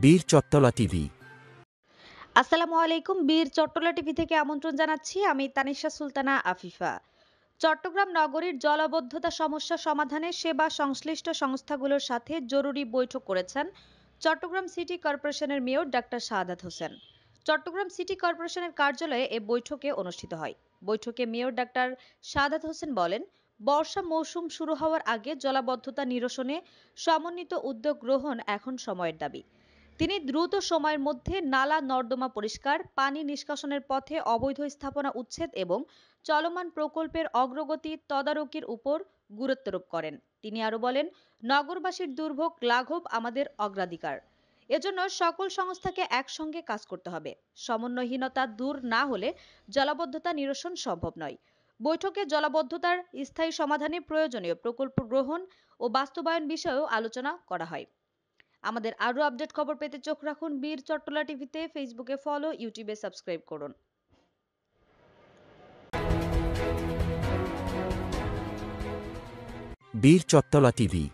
বীর চত্বলা টিভি। আসসালামু আলাইকুম। বীর চট্টলা টিভি থেকে আমন্ত্রণ জানাচ্ছি। আমি তানিশা সুলতানা আফিফা। চট্টগ্রাম নগরীর জলাবদ্ধতা সমস্যা সমাধানে সেবা সংশ্লিষ্ট সংস্থাগুলোর সাথে জরুরি বৈঠক করেছেন চট্টগ্রাম সিটি কর্পোরেশনের mayor doctor Shahadat Hossain. Chittagong city কর্পোরেশনের কার্যালয়ে এ বৈঠকে অনুষ্ঠিত হয়। বৈঠকে মেয়র ডাক্তার শাহাদাত হোসেন বলেন, বর্ষা মৌসুম শুরু হওয়ার আগে জলাবদ্ধতা নিরসনে সমন্বিত উদ্যোগ গ্রহণ এখন সময়ের দাবি। তিনি দ্রুত সময়ের মধ্যে নালা নর্দমা পরিষ্কার, পানি নিষ্কাশনের পথে অবৈধ স্থাপনা উচ্ছেদ এবং চলমান প্রকল্পের অগ্রগতি তদারকির উপর গুরুত্বারোপ করেন। তিনি আরো বলেন, নগরবাসীর দুর্ভোগ লাঘব আমাদের অগ্রাধিকার। এজন্য সকল সংস্থাকে একসঙ্গে কাজ করতে হবে। সমন্বয়হীনতা দূর না হলে জলাবদ্ধতা নিরসন সম্ভব নয়। বৈঠকে জলাবদ্ধতার স্থায়ী সমাধানে প্রয়োজনীয় প্রকল্প গ্রহণ ও বাস্তবায়ন বিষয়েও আলোচনা করা হয়। আমাদের আরো আপডেট খবর পেতে চোখ রাখুন বীর চট্টলা টিভিতে। ফেসবুকে ফলো, ইউটিউবে সাবস্ক্রাইব করুন। বীর চত্বলা টিভি।